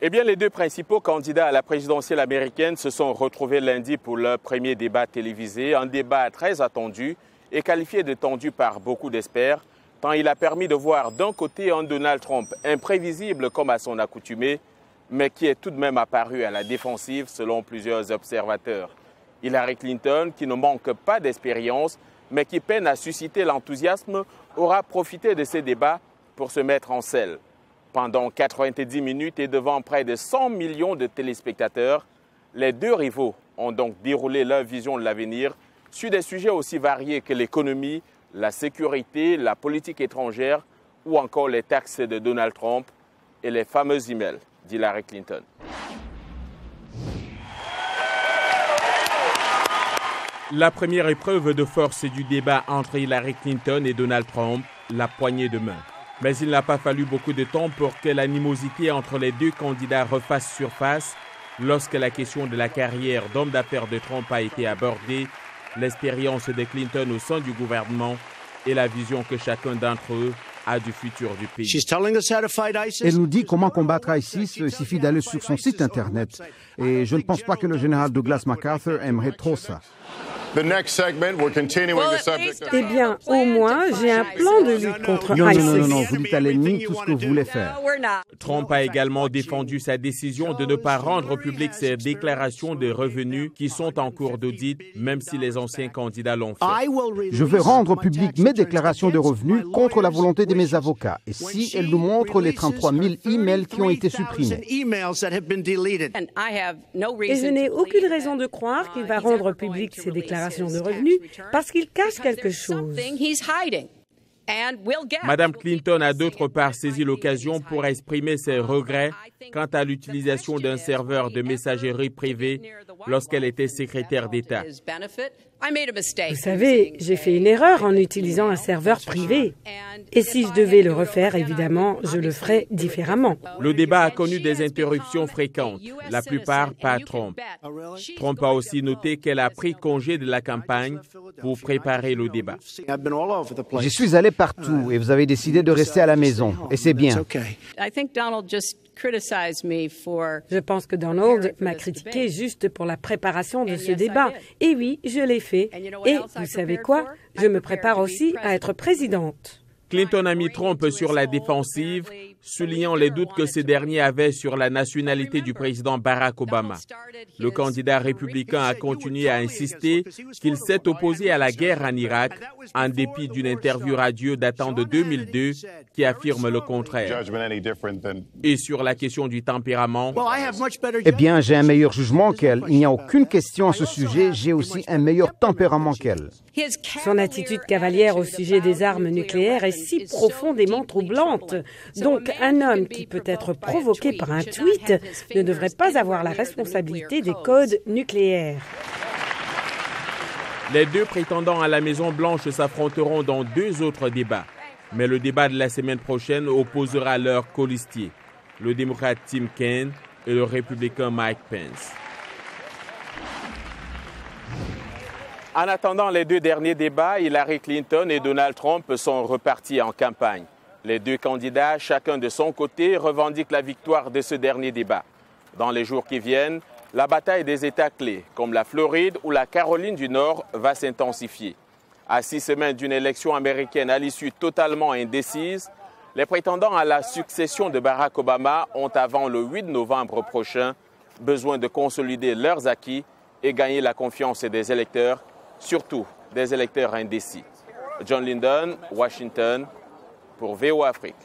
Eh bien, les deux principaux candidats à la présidentielle américaine se sont retrouvés lundi pour leur premier débat télévisé, un débat très attendu et qualifié de tendu par beaucoup d'experts, tant il a permis de voir d'un côté un Donald Trump imprévisible comme à son accoutumée, mais qui est tout de même apparu à la défensive selon plusieurs observateurs. Hillary Clinton, qui ne manque pas d'expérience, mais qui peine à susciter l'enthousiasme, aura profité de ces débats pour se mettre en selle. Pendant 90 minutes et devant près de 100 millions de téléspectateurs, les deux rivaux ont donc déroulé leur vision de l'avenir sur des sujets aussi variés que l'économie, la sécurité, la politique étrangère ou encore les taxes de Donald Trump et les fameux emails d'Hillary Clinton. La première épreuve de force du débat entre Hillary Clinton et Donald Trump, la poignée de main. Mais il n'a pas fallu beaucoup de temps pour que l'animosité entre les deux candidats refasse surface lorsque la question de la carrière d'homme d'affaires de Trump a été abordée, l'expérience de Clinton au sein du gouvernement et la vision que chacun d'entre eux a du futur du pays. Elle nous dit comment combattre ISIS, il suffit d'aller sur son site Internet. Et je ne pense pas que le général Douglas MacArthur aimerait trop ça. Eh bien, au moins, j'ai un plan de lutte contre ISIS. Non, vous dites à l'ennemi tout ce que vous voulez faire. Trump a également défendu sa décision de ne pas rendre publiques ses déclarations de revenus qui sont en cours d'audit, même si les anciens candidats l'ont fait. Je vais rendre publiques mes déclarations de revenus contre la volonté de mes avocats. Et si elle nous montre les 33 000 emails qui ont été supprimés. Et je n'ai aucune raison de croire qu'il va rendre publiques ces déclarations de revenus parce qu'il cache quelque chose. Madame Clinton a d'autre part saisi l'occasion pour exprimer ses regrets quant à l'utilisation d'un serveur de messagerie privée lorsqu'elle était secrétaire d'État. Vous savez, j'ai fait une erreur en utilisant un serveur privé. Et si je devais le refaire, évidemment, je le ferais différemment. Le débat a connu des interruptions fréquentes, la plupart par Trump. Trump a aussi noté qu'elle a pris congé de la campagne pour préparer le débat. J'y suis allé partout et vous avez décidé de rester à la maison. Et c'est bien. Je pense que Donald m'a critiqué juste pour la préparation de ce débat. Et oui, je l'ai fait. Et vous savez quoi? Je me prépare aussi à être présidente. Clinton a mis Trump sur la défensive, soulignant les doutes que ce dernier avait sur la nationalité du président Barack Obama. Le candidat républicain a continué à insister qu'il s'est opposé à la guerre en Irak, en dépit d'une interview radio datant de 2002 qui affirme le contraire. Et sur la question du tempérament, eh bien, j'ai un meilleur jugement qu'elle. Il n'y a aucune question à ce sujet. J'ai aussi un meilleur tempérament qu'elle. Son attitude cavalière au sujet des armes nucléaires est si profondément troublante. Donc, un homme qui peut être provoqué par un tweet ne devrait pas avoir la responsabilité des codes nucléaires. Les deux prétendants à la Maison-Blanche s'affronteront dans deux autres débats. Mais le débat de la semaine prochaine opposera leurs colistiers, le démocrate Tim Kaine et le républicain Mike Pence. En attendant les deux derniers débats, Hillary Clinton et Donald Trump sont repartis en campagne. Les deux candidats, chacun de son côté, revendiquent la victoire de ce dernier débat. Dans les jours qui viennent, la bataille des États clés, comme la Floride ou la Caroline du Nord, va s'intensifier. À 6 semaines d'une élection américaine à l'issue totalement indécise, les prétendants à la succession de Barack Obama ont avant le 8 novembre prochain besoin de consolider leurs acquis et gagner la confiance des électeurs, surtout des électeurs indécis. John Linden, Washington, pour VOA Afrique.